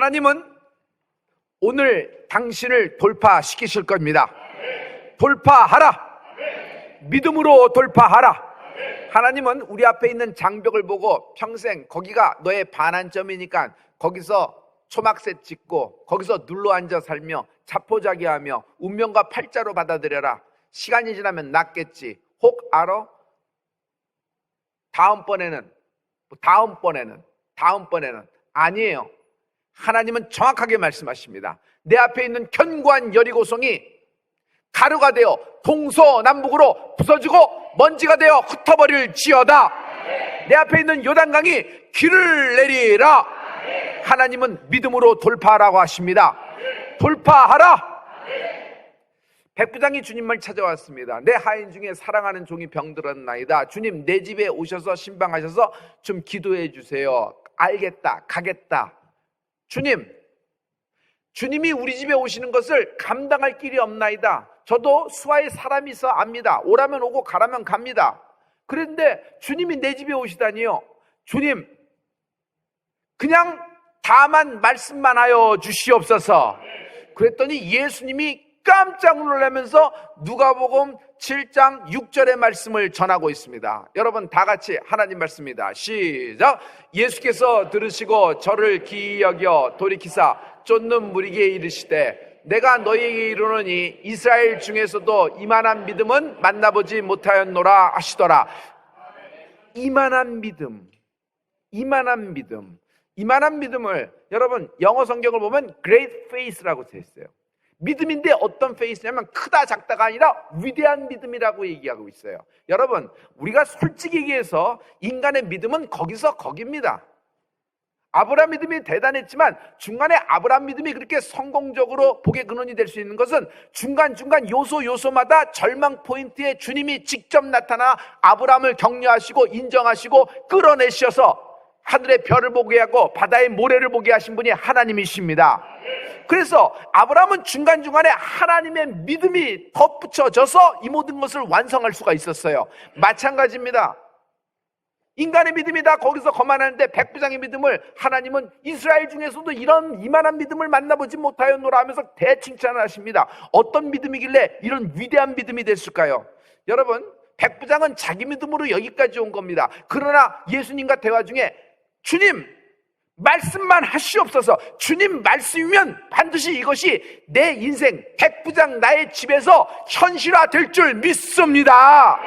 하나님은 오늘 당신을 돌파시키실 겁니다. 돌파하라. 믿음으로 돌파하라. 하나님은 우리 앞에 있는 장벽을 보고 평생 거기가 너의 반환점이니까 거기서 초막셋 짓고 거기서 눌러앉아 살며 자포자기하며 운명과 팔자로 받아들여라. 시간이 지나면 낫겠지. 혹 알아? 다음번에는 아니에요. 하나님은 정확하게 말씀하십니다. 내 앞에 있는 견고한 여리고성이 가루가 되어 동서남북으로 부서지고 먼지가 되어 흩어버릴지어다. 내 앞에 있는 요단강이 길을 내리라. 하나님은 믿음으로 돌파하라고 하십니다. 돌파하라. 백부장이 주님을 찾아왔습니다. 내 하인 중에 사랑하는 종이 병들었나이다. 주님, 내 집에 오셔서 신방하셔서 좀 기도해 주세요. 알겠다, 가겠다. 주님이 우리 집에 오시는 것을 감당할 길이 없나이다. 저도 수하에 사람이 있어 압니다. 오라면 오고 가라면 갑니다. 그런데 주님이 내 집에 오시다니요. 주님, 그냥 다만 말씀만 하여 주시옵소서. 그랬더니 예수님이 깜짝 놀라면서 누가복음 7장 6절의 말씀을 전하고 있습니다. 여러분 다 같이 하나님 말씀입니다. 시작. 예수께서 들으시고 저를 기이 여겨 돌이키사 쫓는 무리에게 이르시되 내가 너희에게 이르노니 이스라엘 중에서도 이만한 믿음은 만나보지 못하였노라 하시더라. 이만한 믿음을 여러분 영어 성경을 보면 great faith라고 되어 있어요. 믿음인데 어떤 faith냐면 크다 작다가 아니라 위대한 믿음이라고 얘기하고 있어요. 여러분, 우리가 솔직히 얘기해서 인간의 믿음은 거기서 거깁니다. 아브라함 믿음이 대단했지만 중간에 아브라함 믿음이 그렇게 성공적으로 복의 근원이 될 수 있는 것은 중간중간 요소마다 절망 포인트에 주님이 직접 나타나 아브라함을 격려하시고 인정하시고 끌어내셔서 하늘의 별을 보게 하고 바다의 모래를 보게 하신 분이 하나님이십니다. 그래서 아브라함은 중간중간에 하나님의 믿음이 덧붙여져서 이 모든 것을 완성할 수가 있었어요. 마찬가지입니다. 인간의 믿음이 다 거기서 거만하는데 백부장의 믿음을 하나님은 이스라엘 중에서도 이런 이만한 믿음을 만나보지 못하였노라 하면서 대칭찬을 하십니다. 어떤 믿음이길래 이런 위대한 믿음이 됐을까요? 여러분, 백부장은 자기 믿음으로 여기까지 온 겁니다. 그러나 예수님과 대화 중에 주님, 말씀만 하시옵소서. 주님 말씀이면 반드시 이것이 내 인생 백부장 나의 집에서 현실화 될 줄 믿습니다.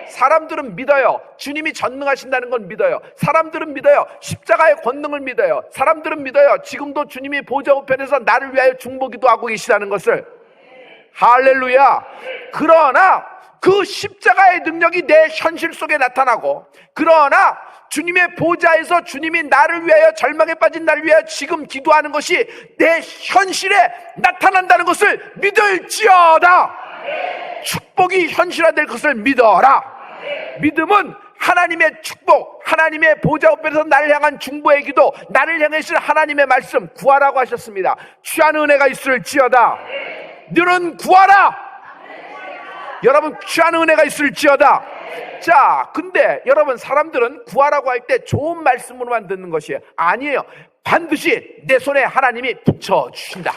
사람들은 믿어요. 주님이 전능하신다는 건 믿어요. 사람들은 믿어요. 십자가의 권능을 믿어요. 사람들은 믿어요. 지금도 주님이 보좌 우편에서 나를 위하여 중보기도 하고 계시다는 것을. 할렐루야. 그러나 그 십자가의 능력이 내 현실 속에 나타나고, 그러나 주님의 보좌에서 주님이 나를 위하여, 절망에 빠진 나를 위하여 지금 기도하는 것이 내 현실에 나타난다는 것을 믿을지어다. 축복이 현실화될 것을 믿어라. 믿음은 하나님의 축복, 하나님의 보좌 앞에서 나를 향한 중보의 기도, 나를 향하신 하나님의 말씀 구하라고 하셨습니다. 취하는 은혜가 있을지어다. 너는 구하라. 여러분, 취하는 은혜가 있을지어다. 자, 근데 여러분, 사람들은 구하라고 할 때 좋은 말씀으로만 듣는 것이에요. 아니에요. 반드시 내 손에 하나님이 붙여주신다.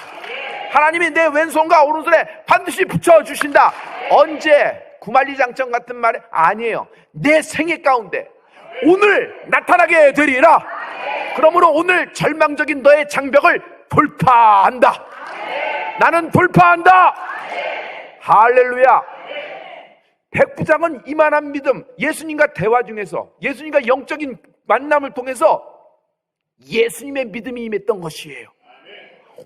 하나님이 내 왼손과 오른손에 반드시 붙여주신다. 언제? 구만리장청 같은 말에 아니에요. 내 생애 가운데 오늘 나타나게 되리라. 그러므로 오늘 절망적인 너의 장벽을 돌파한다. 나는 돌파한다. 할렐루야. 백부장은 이만한 믿음, 예수님과 대화 중에서, 예수님과 영적인 만남을 통해서 예수님의 믿음이 임했던 것이에요.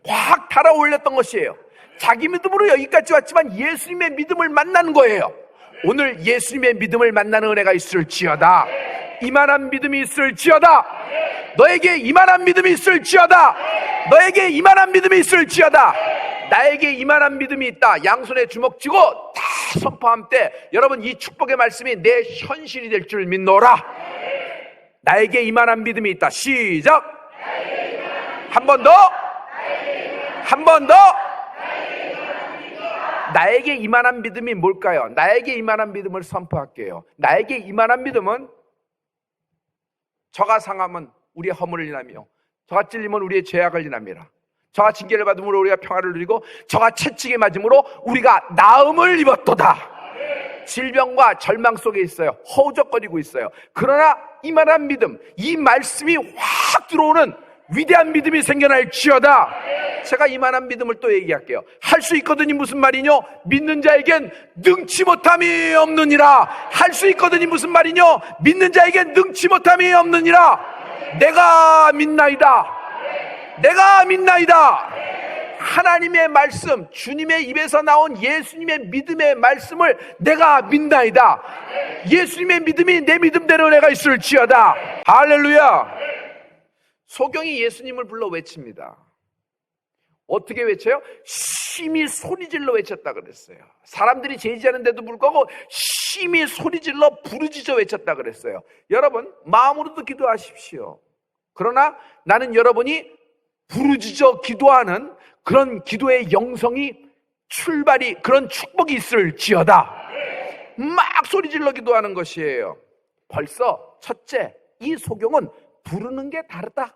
확 달아올렸던 것이에요. 자기 믿음으로 여기까지 왔지만 예수님의 믿음을 만난 거예요. 오늘 예수님의 믿음을 만나는 은혜가 있을지어다. 이만한 믿음이 있을지어다. 너에게 이만한 믿음이 있을지어다. 너에게 이만한 믿음이 있을지어다. 나에게 이만한 믿음이 있다. 양손에 주먹 쥐고 다 선포함 때 여러분, 이 축복의 말씀이 내 현실이 될 줄 믿노라. 나에게 이만한 믿음이 있다. 시작. 한 번 더. 한 번 더. 나에게 이만한 믿음이 뭘까요? 나에게 이만한 믿음을 선포할게요. 나에게 이만한 믿음은 저가 상하면 우리의 허물을 인하며 저가 찔리면 우리의 죄악을 인합니다. 저가 징계를 받음으로 우리가 평화를 누리고 저가 채찍에 맞음으로 우리가 나음을 입었도다. 질병과 절망 속에 있어요. 허우적거리고 있어요. 그러나 이만한 믿음, 이 말씀이 확 들어오는 위대한 믿음이 생겨날지어다. 제가 이만한 믿음을 또 얘기할게요. 할 수 있거든이 무슨 말이뇨? 믿는 자에겐 능치 못함이 없느니라. 할 수 있거든이 무슨 말이뇨? 믿는 자에겐 능치 못함이 없느니라. 내가 믿나이다. 내가 믿나이다. 하나님의 말씀, 주님의 입에서 나온 예수님의 믿음의 말씀을 내가 믿나이다. 예수님의 믿음이 내 믿음대로 내가 있을지어다. 할렐루야. 소경이 예수님을 불러 외칩니다. 어떻게 외쳐요? 심히 소리질러 외쳤다 그랬어요. 사람들이 제지하는데도 불구하고 심히 소리질러 부르짖어 외쳤다 그랬어요. 여러분, 마음으로도 기도하십시오. 그러나 나는 여러분이 부르짖어 기도하는 그런 기도의 영성이 출발이, 그런 축복이 있을지어다. 막 소리질러 기도하는 것이에요. 벌써 첫째, 이 소경은 부르는 게 다르다.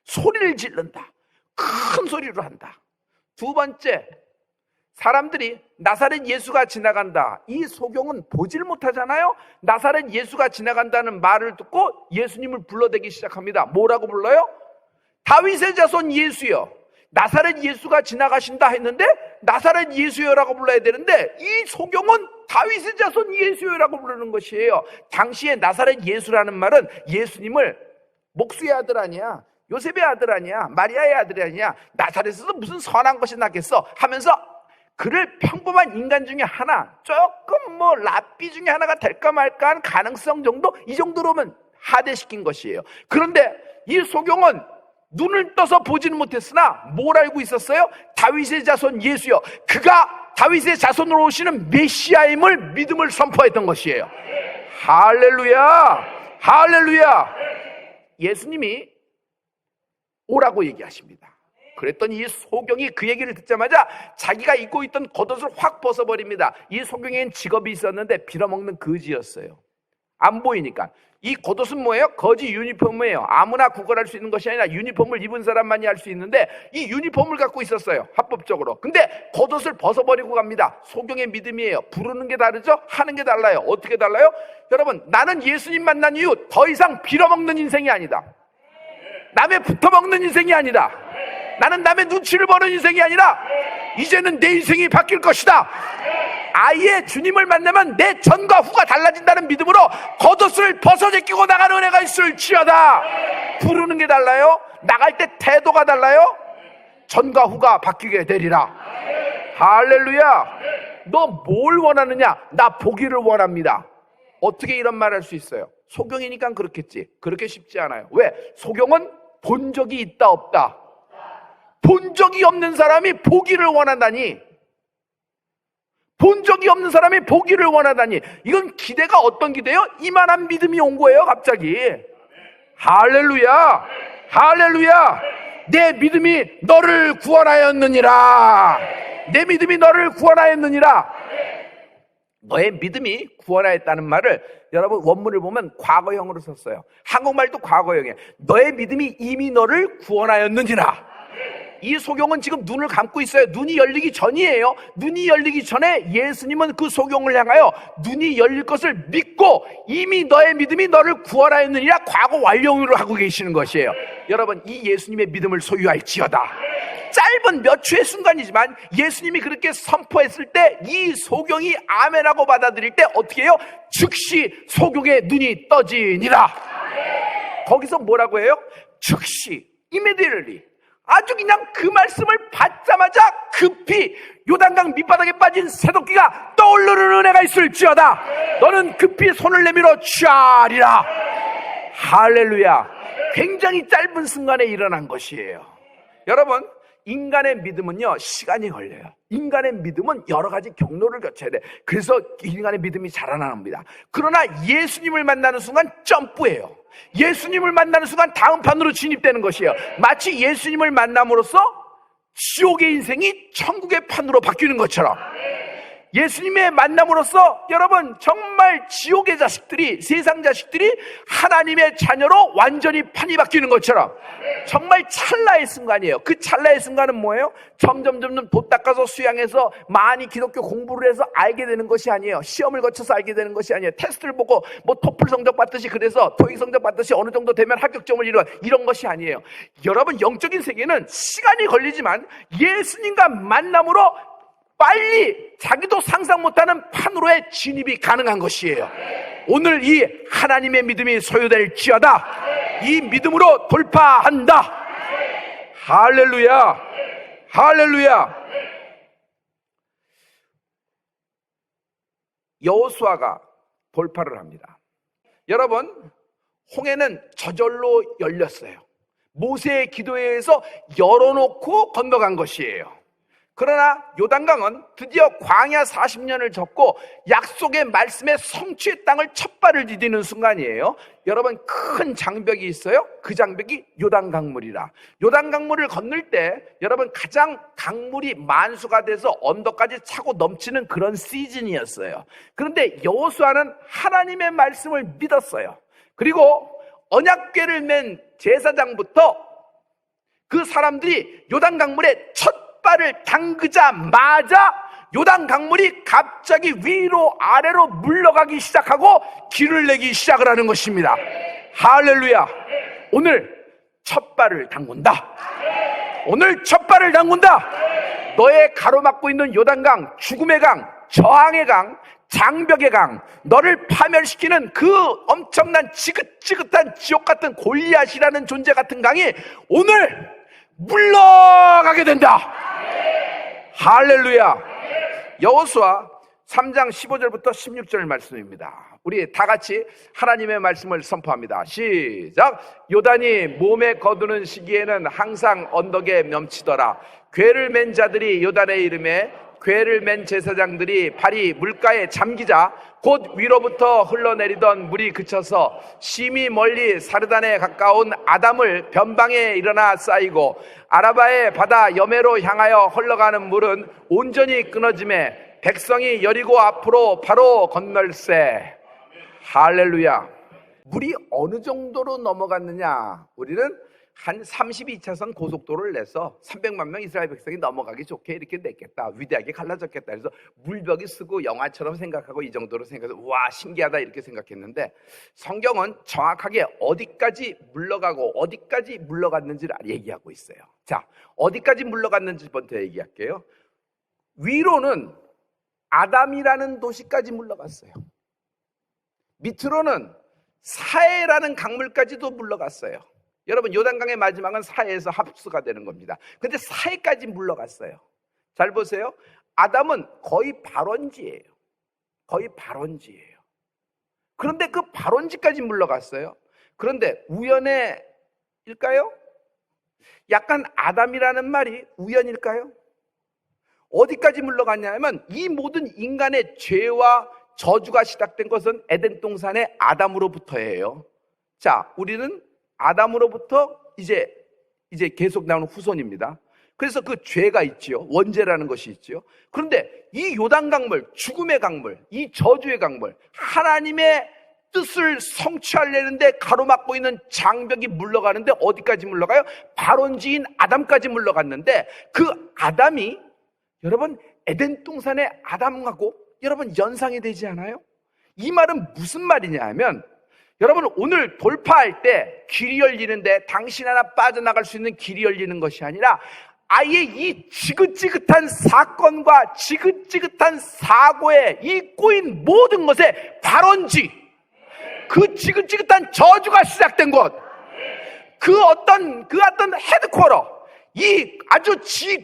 소리를 지른다. 큰 소리로 한다. 두 번째, 사람들이 나사렛 예수가 지나간다. 이 소경은 보질 못하잖아요. 나사렛 예수가 지나간다는 말을 듣고 예수님을 불러대기 시작합니다. 뭐라고 불러요? 다윗의 자손 예수여. 나사렛 예수가 지나가신다 했는데 나사렛 예수여라고 불러야 되는데 이 소경은 다윗의 자손 예수여라고 부르는 것이에요. 당시에 나사렛 예수라는 말은 예수님을 목수의 아들 아니야, 요셉의 아들 아니야, 마리아의 아들 아니야, 나사렛에서 무슨 선한 것이 났겠어 하면서 그를 평범한 인간 중에 하나, 조금 랍비 중에 하나가 될까 말까 한 가능성 정도, 이 정도로만 하대시킨 것이에요. 그런데 이 소경은 눈을 떠서 보지는 못했으나 뭘 알고 있었어요? 다윗의 자손 예수요, 그가 다윗의 자손으로 오시는 메시아임을 믿음을 선포했던 것이에요. 할렐루야. 할렐루야. 예수님이 오라고 얘기하십니다. 그랬더니 이 소경이 그 얘기를 듣자마자 자기가 입고 있던 겉옷을 확 벗어버립니다. 이 소경에는 직업이 있었는데 빌어먹는 거지였어요. 안 보이니까. 이 겉옷은 뭐예요? 거지 유니폼이에요. 아무나 구걸할 수 있는 것이 아니라 유니폼을 입은 사람만이 할 수 있는데 이 유니폼을 갖고 있었어요. 합법적으로. 근데 겉옷을 벗어버리고 갑니다. 소경의 믿음이에요. 부르는 게 다르죠? 하는 게 달라요. 어떻게 달라요? 여러분, 나는 예수님 만난 이후 더 이상 빌어먹는 인생이 아니다. 남의 붙어먹는 인생이 아니다. 나는 남의 눈치를 보는 인생이 아니라 이제는 내 인생이 바뀔 것이다. 아예 주님을 만나면 내 전과 후가 달라진다는 믿음으로 겉옷을 벗어제끼고 나가는 은혜가 있을지어다. 부르는 게 달라요. 나갈 때 태도가 달라요. 전과 후가 바뀌게 되리라. 할렐루야. 너 뭘 원하느냐? 나 보기를 원합니다. 어떻게 이런 말 할 수 있어요? 소경이니까 그렇겠지. 그렇게 쉽지 않아요. 왜? 소경은 본 적이 있다 없다. 본 적이 없는 사람이 보기를 원한다니. 본 적이 없는 사람이 보기를 원하다니. 이건 기대가 어떤 기대요? 이만한 믿음이 온 거예요 갑자기. 할렐루야. 할렐루야. 내 믿음이 너를 구원하였느니라. 내 믿음이 너를 구원하였느니라. 너의 믿음이 구원하였다는 말을 여러분 원문을 보면 과거형으로 썼어요. 한국말도 과거형이에요. 너의 믿음이 이미 너를 구원하였느니라. 이 소경은 지금 눈을 감고 있어요. 눈이 열리기 전이에요. 눈이 열리기 전에 예수님은 그 소경을 향하여 눈이 열릴 것을 믿고 이미 너의 믿음이 너를 구원하였느니라 과거 완료로 하고 계시는 것이에요. 여러분, 이 예수님의 믿음을 소유할지어다. 짧은 몇 초의 순간이지만 예수님이 그렇게 선포했을 때 이 소경이 아멘하고 받아들일 때 어떻게 해요? 즉시 소경의 눈이 떠지니라. 거기서 뭐라고 해요? 즉시, immediately. 아주 그냥 그 말씀을 받자마자 급히 요단강 밑바닥에 빠진 새도끼가 떠오르는 은혜가 있을지어다. 너는 급히 손을 내밀어 취하리라. 할렐루야. 굉장히 짧은 순간에 일어난 것이에요. 여러분, 인간의 믿음은요 시간이 걸려요. 인간의 믿음은 여러 가지 경로를 거쳐야 돼. 그래서 인간의 믿음이 자라납니다. 그러나 예수님을 만나는 순간 점프해요. 예수님을 만나는 순간 다음 판으로 진입되는 것이에요. 마치 예수님을 만남으로써 지옥의 인생이 천국의 판으로 바뀌는 것처럼 예수님의 만남으로써 여러분 정말 지옥의 자식들이, 세상 자식들이 하나님의 자녀로 완전히 판이 바뀌는 것처럼 정말 찰나의 순간이에요. 그 찰나의 순간은 뭐예요? 점점 돛 닦아서 수양해서 많이 기독교 공부를 해서 알게 되는 것이 아니에요. 시험을 거쳐서 알게 되는 것이 아니에요. 테스트를 보고 뭐 토플 성적 받듯이, 그래서 토익 성적 받듯이 어느 정도 되면 합격점을 이런 것이 아니에요. 여러분, 영적인 세계는 시간이 걸리지만 예수님과 만남으로 빨리 자기도 상상 못하는 판으로의 진입이 가능한 것이에요. 오늘 이 하나님의 믿음이 소유될지어다. 이 믿음으로 돌파한다. 할렐루야, 할렐루야. 여호수아가 돌파를 합니다. 여러분, 홍해는 저절로 열렸어요. 모세의 기도에 의해서 열어놓고 건너간 것이에요. 그러나 요단강은 드디어 광야 40년을 접고 약속의 말씀의 성취의 땅을 첫 발을 디디는 순간이에요. 여러분, 큰 장벽이 있어요. 그 장벽이 요단강물이라. 요단강물을 건널 때 여러분 가장 강물이 만수가 돼서 언덕까지 차고 넘치는 그런 시즌이었어요. 그런데 여호수아는 하나님의 말씀을 믿었어요. 그리고 언약궤를 맨 제사장부터 그 사람들이 요단강물에 첫 발을 담그자마자 요단강물이 갑자기 위로 아래로 물러가기 시작하고 길을 내기 시작을 하는 것입니다. 할렐루야. 오늘 첫 발을 담근다. 오늘 첫 발을 담근다. 너의 가로막고 있는 요단강, 죽음의 강, 저항의 강, 장벽의 강, 너를 파멸시키는 그 엄청난 지긋지긋한 지옥 같은 골리앗이라는 존재 같은 강이 오늘 물러가게 된다. 할렐루야. 여호수아 3장 15절부터 16절 말씀입니다. 우리 다 같이 하나님의 말씀을 선포합니다. 시작. 요단이 몸에 거두는 시기에는 항상 언덕에 넘치더라. 궤를 맨 자들이 요단의 이름에, 궤를 맨 제사장들이 발이 물가에 잠기자 곧 위로부터 흘러내리던 물이 그쳐서 심히 멀리 사르단에 가까운 아담을 변방에 일어나 쌓이고 아라바의 바다 여매로 향하여 흘러가는 물은 온전히 끊어짐에 백성이 여리고 앞으로 바로 건널세. 할렐루야. 물이 어느 정도로 넘어갔느냐? 우리는 한 32차선 고속도로를 내서 300만 명 이스라엘 백성이 넘어가기 좋게 이렇게 냈겠다. 위대하게 갈라졌겠다. 그래서 물벽이 쓰고 영화처럼 생각하고 이 정도로 생각해서 와 신기하다 이렇게 생각했는데 성경은 정확하게 어디까지 물러가고 어디까지 물러갔는지를 얘기하고 있어요. 자, 어디까지 물러갔는지부터 얘기할게요. 위로는 아담이라는 도시까지 물러갔어요. 밑으로는 사해라는 강물까지도 물러갔어요. 여러분, 요단강의 마지막은 사해에서 합수가 되는 겁니다. 근데 사해까지 물러갔어요. 잘 보세요. 아담은 거의 발원지예요. 거의 발원지예요. 그런데 그 발원지까지 물러갔어요. 그런데 우연일까요? 약간 아담이라는 말이 우연일까요? 어디까지 물러갔냐면 이 모든 인간의 죄와 저주가 시작된 것은 에덴 동산의 아담으로부터예요. 자, 우리는 아담으로부터 이제 계속 나오는 후손입니다. 그래서 그 죄가 있지요. 원죄라는 것이 있지요. 그런데 이 요단강물, 죽음의 강물, 이 저주의 강물, 하나님의 뜻을 성취하려는데 가로막고 있는 장벽이 물러가는데 어디까지 물러가요? 발원지인 아담까지 물러갔는데 그 아담이 여러분 에덴 동산의 아담하고 여러분 연상이 되지 않아요? 이 말은 무슨 말이냐 하면 여러분 오늘 돌파할 때 길이 열리는데 당신 하나 빠져나갈 수 있는 길이 열리는 것이 아니라 아예 이 지긋지긋한 사건과 지긋지긋한 사고에 이 꼬인 모든 것의 발원지, 그 지긋지긋한 저주가 시작된 곳, 그 어떤 헤드쿼터, 이 아주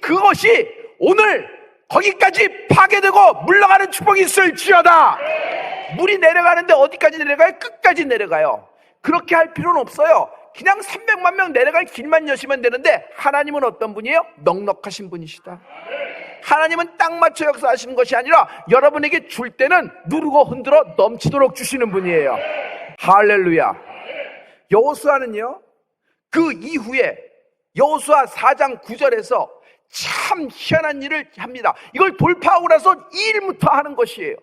그것이 오늘 거기까지 파괴되고 물러가는 축복이 있을지어다. 물이 내려가는데 어디까지 내려가요? 끝까지 내려가요. 그렇게 할 필요는 없어요. 그냥 300만 명 내려갈 길만 여시면 되는데 하나님은 어떤 분이에요? 넉넉하신 분이시다. 하나님은 딱 맞춰 역사하시는 것이 아니라 여러분에게 줄 때는 누르고 흔들어 넘치도록 주시는 분이에요. 할렐루야. 여호수아는요 그 이후에 여호수아 4장 9절에서 참 희한한 일을 합니다. 이걸 돌파하고 나서 이 일부터 하는 것이에요.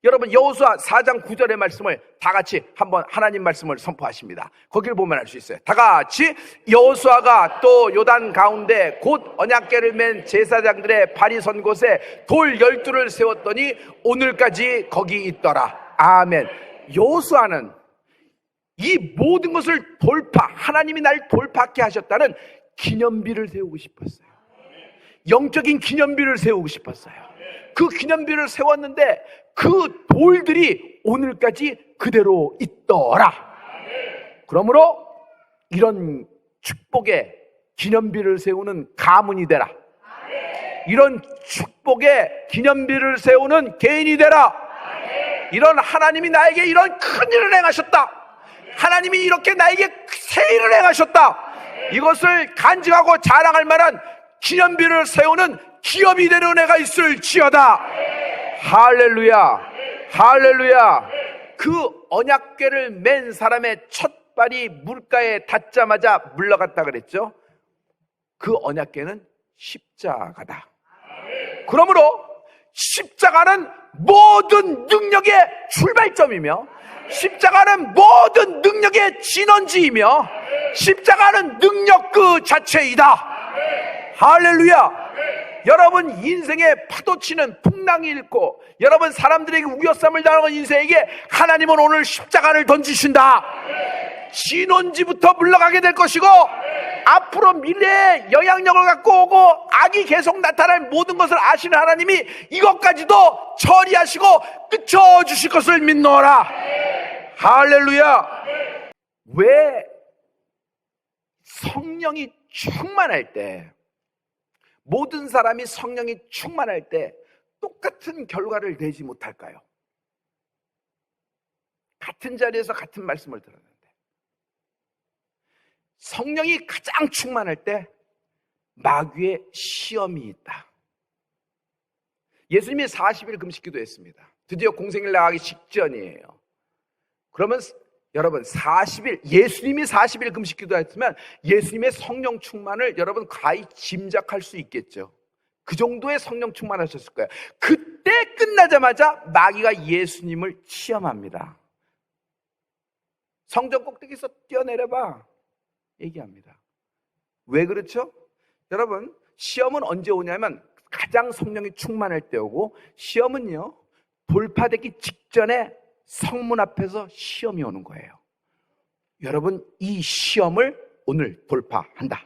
여러분, 여호수아 4장 9절의 말씀을 다 같이 한번 하나님 말씀을 선포하십니다. 거기를 보면 알 수 있어요. 다 같이. 여호수아가 또 요단 가운데 곧 언약궤를 맨 제사장들의 발이 선 곳에 돌 12를 세웠더니 오늘까지 거기 있더라. 아멘. 여호수아는 이 모든 것을 하나님이 날 돌파하게 하셨다는 기념비를 세우고 싶었어요. 영적인 기념비를 세우고 싶었어요. 그 기념비를 세웠는데 그 돌들이 오늘까지 그대로 있더라. 그러므로 이런 축복의 기념비를 세우는 가문이 되라. 이런 축복의 기념비를 세우는 개인이 되라. 이런 하나님이 나에게 이런 큰 일을 행하셨다. 하나님이 이렇게 나에게 새 일을 행하셨다. 이것을 간증하고 자랑할 만한 기념비를 세우는 기업이 되는 은혜가 있을지어다. 할렐루야. 할렐루야. 그 언약궤를 맨 사람의 첫 발이 물가에 닿자마자 물러갔다 그랬죠. 그 언약궤는 십자가다. 그러므로 십자가는 모든 능력의 출발점이며, 십자가는 모든 능력의 진원지이며, 십자가는 능력 그 자체이다. 할렐루야. 여러분 인생에 파도치는 풍랑이 있고, 여러분 사람들에게 우겨쌈을 당하는 인생에게 하나님은 오늘 십자가를 던지신다. 진원지부터 물러가게 될 것이고, 앞으로 미래의 영향력을 갖고 오고 악이 계속 나타날 모든 것을 아시는 하나님이 이것까지도 처리하시고 끝쳐주실 것을 믿노라. 할렐루야. 왜 성령이 충만할 때, 모든 사람이 성령이 충만할 때 똑같은 결과를 내지 못할까요? 같은 자리에서 같은 말씀을 들었는데 성령이 가장 충만할 때 마귀의 시험이 있다. 예수님이 40일 금식기도 했습니다. 드디어 공생일 나가기 직전이에요. 그러면 여러분 40일, 예수님이 40일 금식기도 했으면 예수님의 성령 충만을 여러분 가히 짐작할 수 있겠죠. 그 정도의 성령 충만하셨을 거예요. 그때 끝나자마자 마귀가 예수님을 시험합니다. 성전 꼭대기에서 뛰어내려봐 얘기합니다. 왜 그렇죠? 여러분, 시험은 언제 오냐면 가장 성령이 충만할 때 오고, 시험은요 돌파되기 직전에 성문 앞에서 시험이 오는 거예요. 여러분, 이 시험을 오늘 돌파한다.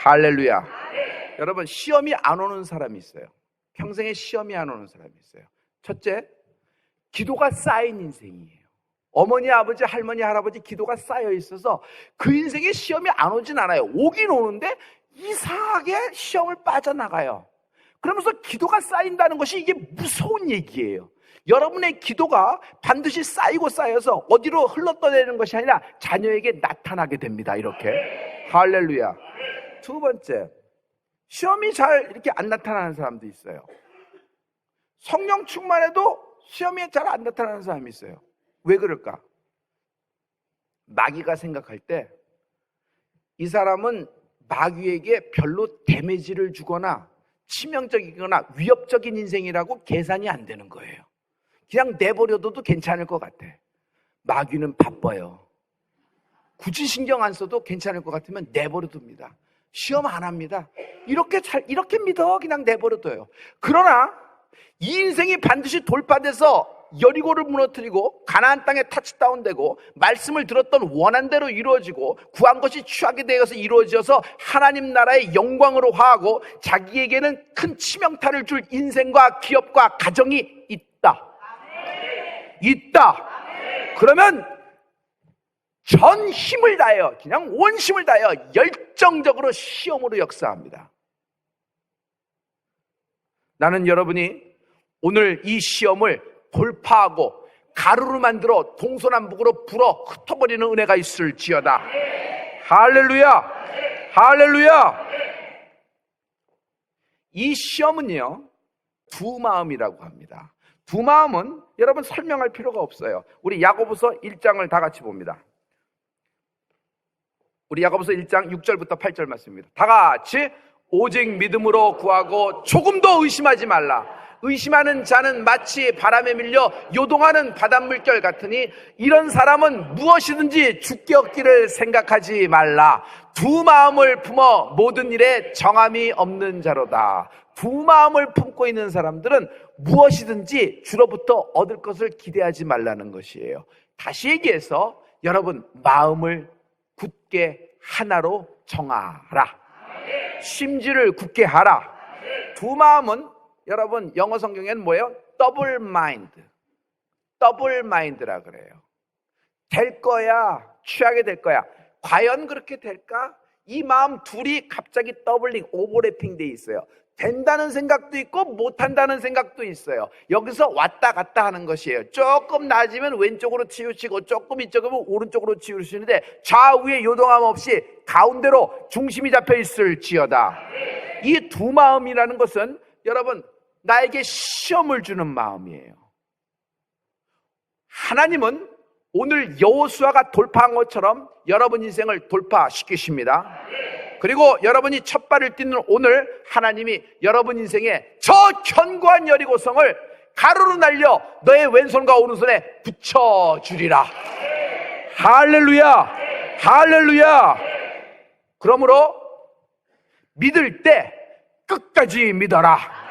할렐루야. 여러분, 시험이 안 오는 사람이 있어요. 평생에 시험이 안 오는 사람이 있어요. 첫째, 기도가 쌓인 인생이에요. 어머니, 아버지, 할머니, 할아버지 기도가 쌓여 있어서 그 인생에 시험이 안 오진 않아요. 오긴 오는데 이상하게 시험을 빠져나가요. 그러면서 기도가 쌓인다는 것이 이게 무서운 얘기예요. 여러분의 기도가 반드시 쌓이고 쌓여서 어디로 흘러떠내는 것이 아니라 자녀에게 나타나게 됩니다. 이렇게. 할렐루야. 두 번째, 시험이 잘 이렇게 안 나타나는 사람도 있어요. 성령 충만해도 시험이 잘 안 나타나는 사람이 있어요. 왜 그럴까? 마귀가 생각할 때 이 사람은 마귀에게 별로 데미지를 주거나 치명적이거나 위협적인 인생이라고 계산이 안 되는 거예요. 그냥 내버려둬도 괜찮을 것 같아. 마귀는 바빠요. 굳이 신경 안 써도 괜찮을 것 같으면 내버려둡니다. 시험 안 합니다. 이렇게 믿어. 그냥 내버려둬요. 그러나 이 인생이 반드시 돌파돼서 여리고를 무너뜨리고 가나안 땅에 터치다운되고 말씀을 들었던 원한대로 이루어지고 구한 것이 취하게 되어서 이루어져서 하나님 나라의 영광으로 화하고 자기에게는 큰 치명타를 줄 인생과 기업과 가정이 있다. 그러면 전 힘을 다해요. 그냥 온 힘을 다해요. 열정적으로 시험으로 역사합니다. 나는 여러분이 오늘 이 시험을 돌파하고 가루로 만들어 동서남북으로 불어 흩어버리는 은혜가 있을지어다. 할렐루야. 할렐루야. 이 시험은요 두 마음이라고 합니다. 두 마음은 여러분 설명할 필요가 없어요. 우리 야고보서 1장을 다 같이 봅니다. 우리 야고보서 1장 6절부터 8절 말씀입니다. 다 같이 오직 믿음으로 구하고 조금도 의심하지 말라. 의심하는 자는 마치 바람에 밀려 요동하는 바닷물결 같으니 이런 사람은 무엇이든지 죽게 얻기를 생각하지 말라. 두 마음을 품어 모든 일에 정함이 없는 자로다. 두 마음을 품고 있는 사람들은 무엇이든지 주로부터 얻을 것을 기대하지 말라는 것이에요. 다시 얘기해서 여러분, 마음을 굳게 하나로 정하라. 심지를 굳게 하라. 두 마음은 여러분 영어 성경에는 뭐예요? 더블 마인드. 더블 마인드라 그래요. 될 거야. 취하게 될 거야. 과연 그렇게 될까? 이 마음 둘이 갑자기 더블링, 오버래핑 돼 있어요. 된다는 생각도 있고 못한다는 생각도 있어요. 여기서 왔다 갔다 하는 것이에요. 조금 낮으면 왼쪽으로 치우치고 조금 이쪽이면 오른쪽으로 치우치는데 좌우에 요동함 없이 가운데로 중심이 잡혀 있을지어다. 이 두 마음이라는 것은 여러분 나에게 시험을 주는 마음이에요. 하나님은 오늘 여호수아가 돌파한 것처럼 여러분 인생을 돌파시키십니다. 그리고 여러분이 첫 발을 딛는 오늘 하나님이 여러분 인생에 저 견고한 여리고성을 가로로 날려 너의 왼손과 오른손에 붙여주리라. 할렐루야, 할렐루야. 그러므로 믿을 때 끝까지 믿어라.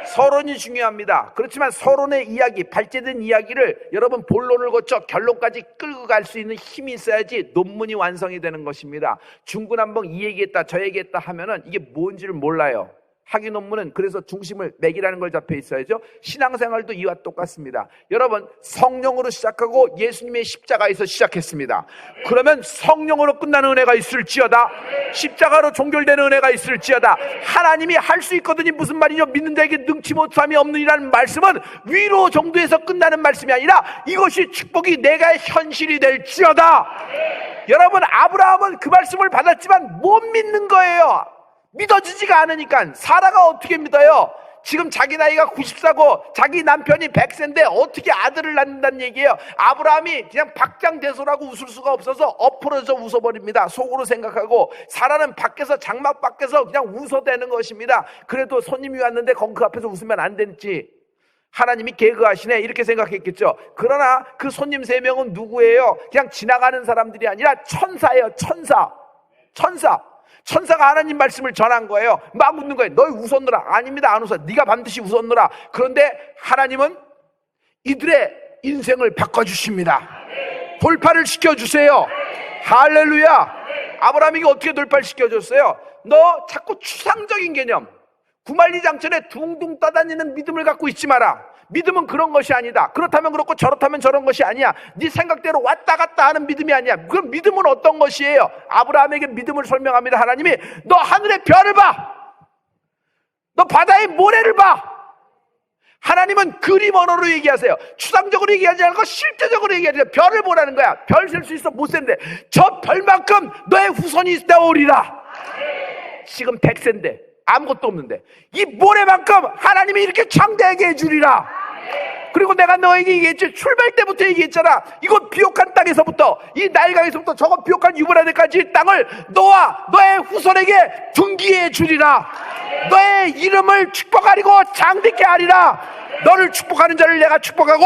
서론이 중요합니다. 그렇지만 서론의 이야기, 발제된 이야기를 여러분 본론을 거쳐 결론까지 끌고 갈 수 있는 힘이 있어야지 논문이 완성이 되는 것입니다. 중구난방 이 얘기했다 저 얘기했다 하면은 이게 뭔지를 몰라요. 학위 논문은 그래서 중심을 맥이라는 걸 잡혀 있어야죠. 신앙생활도 이와 똑같습니다. 여러분 성령으로 시작하고 예수님의 십자가에서 시작했습니다. 그러면 성령으로 끝나는 은혜가 있을지어다. 십자가로 종결되는 은혜가 있을지어다. 하나님이 할 수 있거든요. 무슨 말이죠? 믿는 자에게 능치 못함이 없느니라는 말씀은 위로 정도에서 끝나는 말씀이 아니라 이것이 축복이 내가 현실이 될지어다. 여러분 아브라함은 그 말씀을 받았지만 못 믿는 거예요. 믿어지지가 않으니까. 사라가 어떻게 믿어요? 지금 자기 나이가 94고 자기 남편이 100세인데 어떻게 아들을 낳는다는 얘기예요. 아브라함이 그냥 박장대소라고 웃을 수가 없어서 엎어져 웃어버립니다. 속으로 생각하고. 사라는 밖에서 장막 밖에서 그냥 웃어대는 것입니다. 그래도 손님이 왔는데 그 앞에서 웃으면 안 되지. 하나님이 개그하시네 이렇게 생각했겠죠. 그러나 그 손님 3명은 누구예요? 그냥 지나가는 사람들이 아니라 천사예요. 천사가 하나님 말씀을 전한 거예요. 막 웃는 거예요. 너희 웃었느라. 아닙니다. 안 웃어. 네가 반드시 웃었느라. 그런데 하나님은 이들의 인생을 바꿔주십니다. 돌파를 시켜주세요. 할렐루야. 아브라함이 어떻게 돌파를 시켜줬어요? 너 자꾸 추상적인 개념, 구만리장천에 둥둥 떠다니는 믿음을 갖고 있지 마라. 믿음은 그런 것이 아니다. 그렇다면 그렇고 저렇다면 저런 것이 아니야. 네 생각대로 왔다 갔다 하는 믿음이 아니야. 그럼 믿음은 어떤 것이에요? 아브라함에게 믿음을 설명합니다. 하나님이 너 하늘의 별을 봐. 너 바다의 모래를 봐. 하나님은 그림 언어로 얘기하세요. 추상적으로 얘기하지 않고 실제적으로 얘기하세요. 별을 보라는 거야. 별 셀 수 있어? 못 센데 저 별만큼 너의 후손이 나오리라. 지금 100세인데 아무것도 없는데 이 모래만큼 하나님이 이렇게 창대하게 해주리라. 그리고 내가 너에게 얘기했지. 출발 때부터 얘기했잖아. 이곳 비옥한 땅에서부터 이 나일강에서부터 저거 비옥한 유브라데까지 땅을 너와 너의 후손에게 등기해 주리라. 너의 이름을 축복하리고 장대케 하리라. 너를 축복하는 자를 내가 축복하고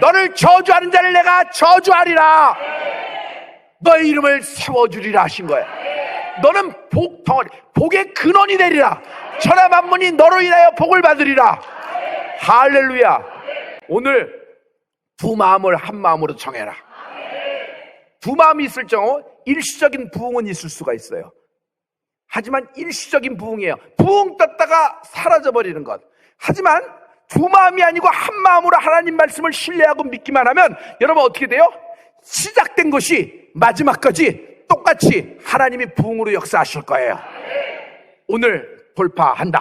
너를 저주하는 자를 내가 저주하리라. 너의 이름을 세워주리라 하신 거예요. 너는 복의 근원이 되리라. 천하 만문이 너로 인하여 복을 받으리라. 할렐루야. 오늘 두 마음을 한 마음으로 정해라. 두 마음이 있을 경우 일시적인 부흥은 있을 수가 있어요. 하지만 일시적인 부흥이에요. 부흥 떴다가 사라져버리는 것. 하지만 두 마음이 아니고 한 마음으로 하나님 말씀을 신뢰하고 믿기만 하면 여러분 어떻게 돼요? 시작된 것이 마지막까지 똑같이 하나님이 부흥으로 역사하실 거예요. 오늘 돌파한다.